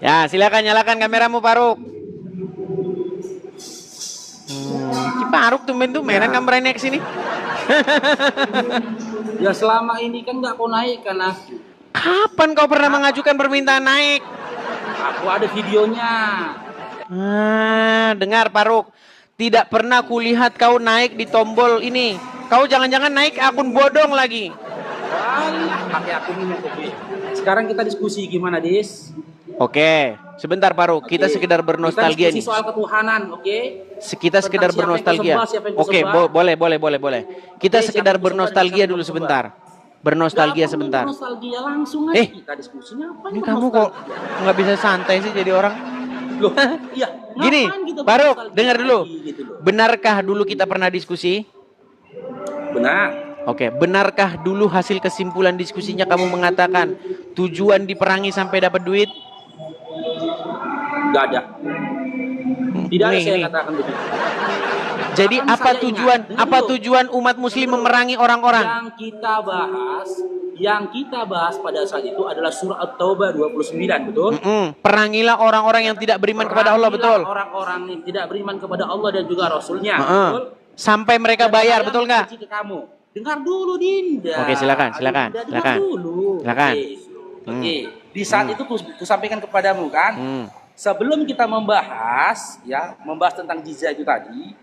Ya, silakan nyalakan kameramu, Faruk. Si Faruk tumben-tumbenan kameranya ke sini. Ya selama ini kan nggak kau naikkan aku. Kapan kau pernah mengajukan permintaan naik? Aku ada videonya. Dengar Faruk. Tidak pernah kulihat kau naik di tombol ini. Kau jangan-jangan naik akun bodong lagi. Alah, pakai akun ini kopi. Sekarang kita diskusi gimana, Dis? Oke, sebentar Faruk. Kita sekedar bernostalgia kita nih. soal ketuhanan, oke? Kita sekedar bernostalgia. Oke, boleh. Kita sekedar bernostalgia dulu sebentar. Bernostalgia sebentar. Nostalgia langsung aja kita diskusinya apa? Ini kamu kok nggak bisa santai sih jadi orang? Loh, iya. Gini, Faruk, dengar dulu. Benarkah dulu kita pernah diskusi? Benar. Oke, benarkah dulu hasil kesimpulan diskusinya kamu mengatakan tujuan diperangi sampai dapat duit? Gak ada. Tidak ada saya katakan begitu. Jadi apa tujuan umat muslim memerangi orang-orang? Yang kita bahas pada saat itu adalah surah At-Taubah 29, betul? Perangilah orang-orang yang tidak beriman kepada Allah, betul? Orang-orang yang tidak beriman kepada Allah dan juga Rasulnya, betul? Sampai mereka bayar, betul nggak? Dengar dulu, Dinda. Oke, silakan. Oke, di saat itu ku sampaikan kepadamu kan, sebelum kita membahas tentang jizya itu tadi,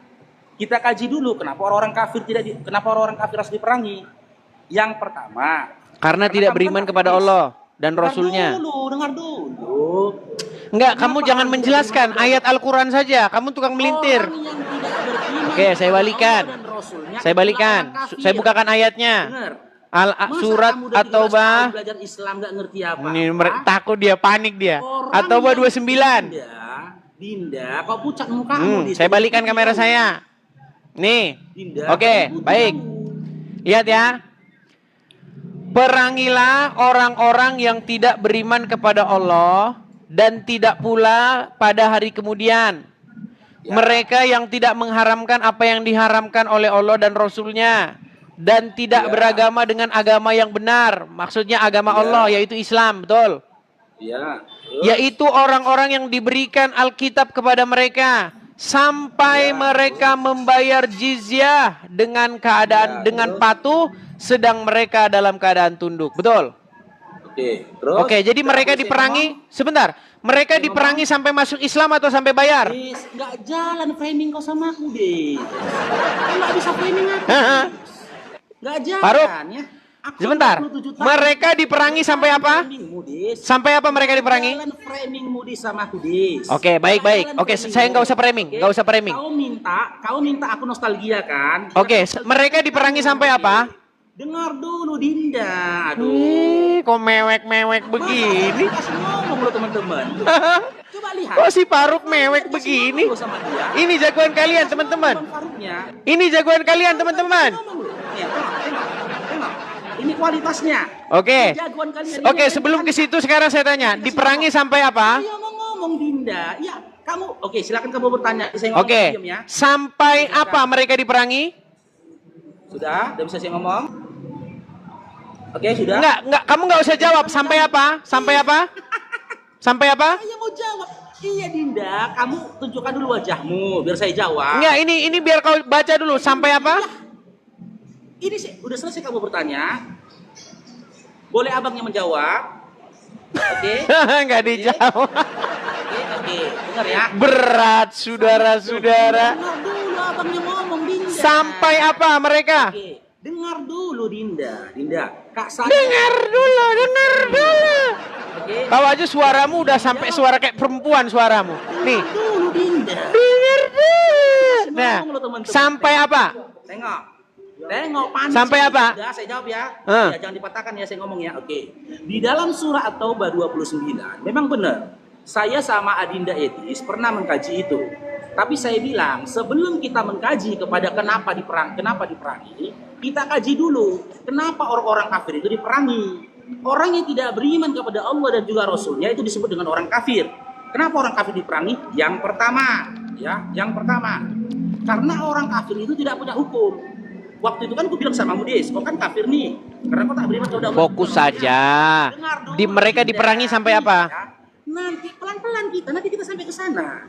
kita kaji dulu kenapa orang-orang kafir harus diperangi. Yang pertama, karena tidak beriman kepada Allah dan Rasulnya. Dengar dulu. Enggak, kamu jangan menjelaskan ayat Al-Quran saja. Kamu tukang melintir. Oke, saya balikan. Saya bukakan ayatnya. Surat At-Taubah. Ini takut dia, panik dia. At-Taubah 29. Dinda, kau pucat mukamu. Saya balikan kamera saya. Nih. Oke, baik. Lihat ya. Perangilah orang-orang yang tidak beriman kepada Allah dan tidak pula pada hari kemudian. Mereka yang tidak mengharamkan apa yang diharamkan oleh Allah dan Rasulnya, dan tidak beragama dengan agama yang benar. Maksudnya agama Allah, yaitu Islam, betul? Yaitu orang-orang yang diberikan Alkitab kepada mereka sampai mereka membayar jizyah dengan dengan patuh, sedang mereka dalam keadaan tunduk, betul? Oke, jadi mereka diperangi. Sebentar, mereka diperangi sampai masuk Islam atau sampai bayar? Nggak jalan framing kau sama aku, deh. Nggak bisa framing aku. Nggak jalan, Faruk, ya. Sebentar, mereka diperangi sampai apa? Sampai apa mereka diperangi? Oke, baik. Oke, saya nggak usah framing, Kau minta aku nostalgia kan? Oke, mereka diperangi sampai apa? Dengar dulu, Dinda. Kok mewek-mewek begini? Kasih ngomong lo, teman-teman. Coba lihat. Kok si Faruk mewek begini? Ini jagoan kalian, teman-teman. Ini jagoan kalian, teman-teman. Ini kualitasnya. Oke. Sebelum ke situ sekarang saya tanya, diperangi sampai apa? Iya, mau ngomong, Dinda. Ya, kamu. Oke, silakan kamu bertanya. Oke. Sampai apa mereka diperangi? Sudah bisa saya ngomong? Oke, sudah. Enggak, kamu nggak usah jawab. Sampai apa? Sampai apa? Saya mau jawab. Iya, Dinda, kamu tunjukkan dulu wajahmu biar saya jawab. Enggak, ini biar kau baca dulu. Sampai apa? Ini udah selesai kamu bertanya. Boleh abangnya menjawab? Oke. Enggak dijawab. Oke, dengar ya. Berat, saudara-saudara. Dengar dulu abangnya ngomong, Dinda. Sampai apa mereka? Oke. Dengar dulu, Dinda. Kak saya. Dengar dulu. Oke. Kau aja suaramu udah sampai suara kayak perempuan suaramu. Nih. Dengar dulu, Dinda. Dengar dulu. Nah, sampai apa? Tengok, panas. Sampai apa? Udah, saya jawab ya. Ya. Jangan dipatahkan ya, saya ngomong ya. Oke. Di dalam surah At-Taubah 29, memang benar. Saya sama Adinda Etis pernah mengkaji itu. Tapi saya bilang, sebelum kita mengkaji kepada kenapa diperangi, kita kaji dulu kenapa orang-orang kafir itu diperangi. Orang yang tidak beriman kepada Allah dan juga Rasulnya itu disebut dengan orang kafir. Kenapa orang kafir diperangi? Yang pertama, karena orang kafir itu tidak punya hukum. Waktu itu kan aku bilang sama Mudis, kau kan kafir nih, karena kau tak beriman kepada Allah. Fokus saja. Mereka diperangi sampai apa? nanti pelan-pelan nanti kita sampai ke sana.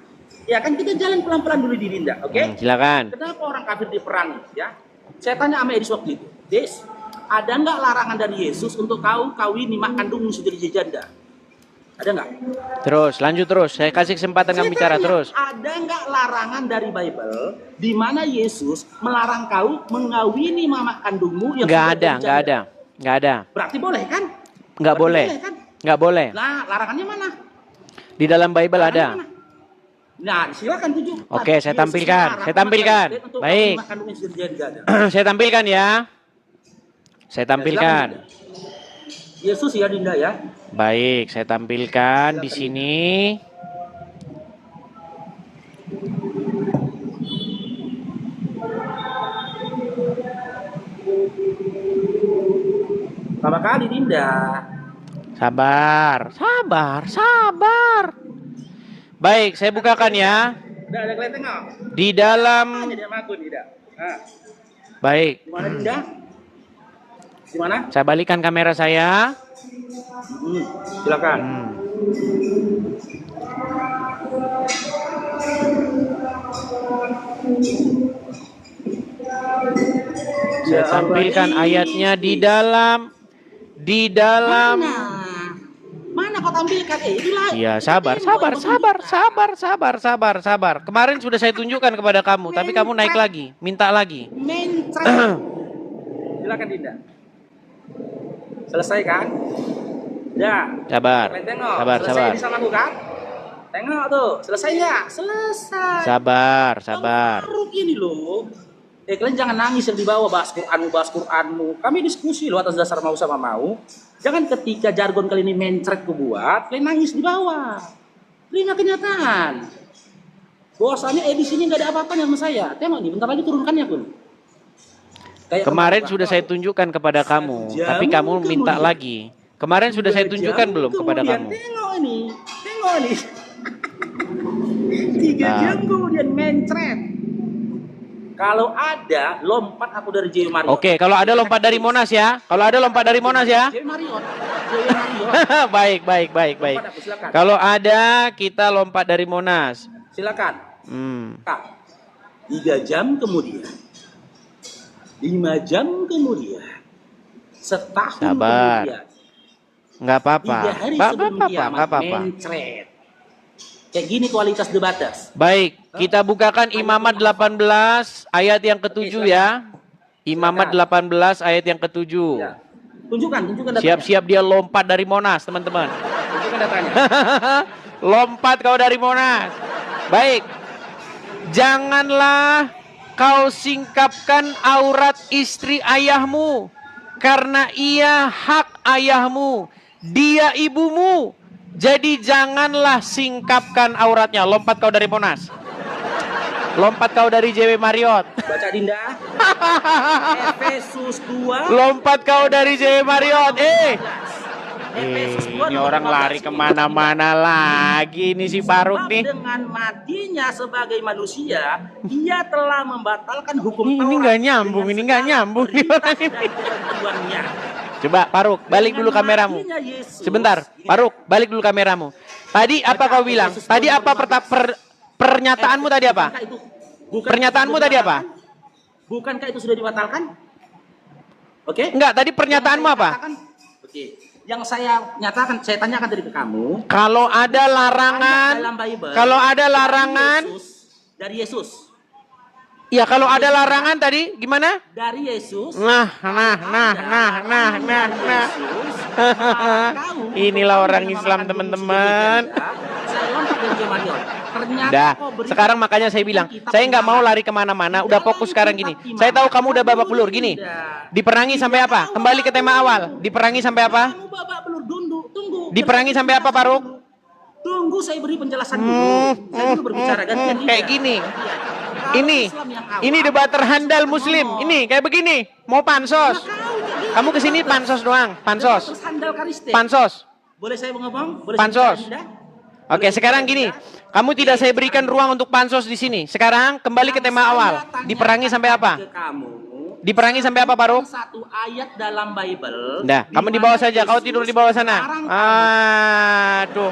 Ya kan kita jalan pelan-pelan dulu di Dinda, oke? Silakan. Kenapa orang kafir diperangi? Ya, saya tanya sama Edis waktu itu, Des, ada nggak larangan dari Yesus untuk kau kawini mak kandungmu sudah jadi janda? Ada nggak? Terus, lanjut terus. Saya kasih kesempatan kamu bicara terus. Ada nggak larangan dari Bible di mana Yesus melarang kau mengawini mama kandungmu yang Nggak sudah ada, jadi nggak janda? ada. Nggak ada. Berarti boleh kan? Nggak Berarti boleh. kan? Nggak boleh. Nah, larangannya mana? Di dalam Bible Larangannya ada. mana? Nah, silakan tunjuk. Oke, saya Yesus tampilkan. melarang Saya tampilkan. mama untuk Baik. kawini mak kandung yang sudah jadi janda. Saya tampilkan ya. Saya tampilkan. Yesus ya Dinda ya. Baik, saya tampilkan di sini. Pertama kali Dinda. Sabar, sabar, sabar. Baik, saya bukakan ya. Udah ada kelihatan nggak? Di dalam. Jadi sama aku Dinda. Nah, Baik, di mana Dinda? Di mana? saya balikan kamera saya. Silakan. Saya tampilkan ayatnya di dalam. Mana kau tampilkan? Inilah. Iya, sabar. Kemarin sudah saya tunjukkan kepada kamu, tapi kamu naik lagi, minta lagi. Silakan Dinda. Selesai kan? Ya. Sabar. Tengok. Sabar. Selesai sama aku kan? Tengok tuh, selesai nggak? Selesai. Sabar. Faruk ini loh. Kalian jangan nangis yang di bawah bahas Qur'anmu. Kami diskusi loh atas dasar mau sama mau. Jangan ketika jargon kalian ini mencret ku buat, kalian nangis di bawah. Terima kenyataan. Bahwasannya di sini nggak ada apa-apanya sama saya. Tengok nih, bentar lagi turunkannya pun. Kemarin sudah saya tunjukkan kepada kamu, tapi kamu minta lagi. Kemarin sudah saya tunjukkan belum kepada kamu? Tengok nih. 3 jam kemudian mencret. Kalau ada lompat aku dari JW Mariot. Oke, kalau ada lompat dari Monas ya. JW Mariot. Baik. Lompat aku, silakan. Kalau ada kita lompat dari Monas. Silakan. 3 jam kemudian. 5 jam kemudian. Setahun Sabar. kemudian. Nggak apa-apa. 3 hari sebelum kiamat. Nggak apa-apa. Mencret. Kayak gini kualitas debatas. Baik, kita bukakan Imamat 18 ayat yang ke-7 ya. Imamat 18 ayat yang ke-7. Ya. Tunjukkan datanya. Siap-siap dia lompat dari Monas, teman-teman. Tunjukkan datanya. Lompat kau dari Monas. Baik. Janganlah kau singkapkan aurat istri ayahmu, karena ia hak ayahmu, dia ibumu. Jadi janganlah singkapkan auratnya. Lompat kau dari Monas. Lompat kau dari JW Mariot. Baca Dinda. Efesus 2. Lompat kau dari JW Mariot. Efesus 2 Ini orang lari kemana-mana lagi. Ini si Faruk nih. Dengan matinya sebagai manusia, dia telah membatalkan hukum Ini Taurat. nggak nyambung. Ini nggak nyambung. Ini orang ini. Coba Faruk, balik dulu kameramu. Sebentar, Faruk, balik dulu kameramu. Tadi apa kau bilang? Tadi apa pernyataanmu tadi apa? Pernyataanmu tadi apa? Bukankah itu sudah dibatalkan? Oke? Enggak, tadi pernyataanmu apa? Oke. Yang saya nyatakan, saya tanyakan tadi ke kamu. Kalau ada larangan, dalam Bible, kalau ada larangan, dari Yesus. Ya kalau ada larangan tadi gimana? Dari Yesus. Nah. Inilah orang Islam, teman-teman. Saya lompat dari JW Mariot. Ternyata Dah, sekarang makanya saya bilang, saya nggak mau lari kemana-mana, udah fokus sekarang gini. Saya tahu kamu udah babak belur gini. Diperangi sampai apa? Kembali ke tema awal. Diperangi sampai apa? Kamu babak belur, tunggu. Diperangi sampai apa, Faruk? Tunggu saya beri penjelasan dulu. Saya dulu berbicara gantian. Kayak gini. Ini debat terhandal Muslim. Ini kayak begini. Mau pansos. Kamu kesini pansos doang. Pansos. Pansos. Boleh saya ngomong? Boleh Pansos. saya Oke, sekarang gini. Kamu tidak saya berikan ruang untuk pansos di sini. Sekarang kembali ke tema awal. Diperangi sampai apa? Diperangi sampai apa, Faruk? Satu ayat dalam Bible. Kamu di bawah saja. Kau tidur di bawah sana. Aduh.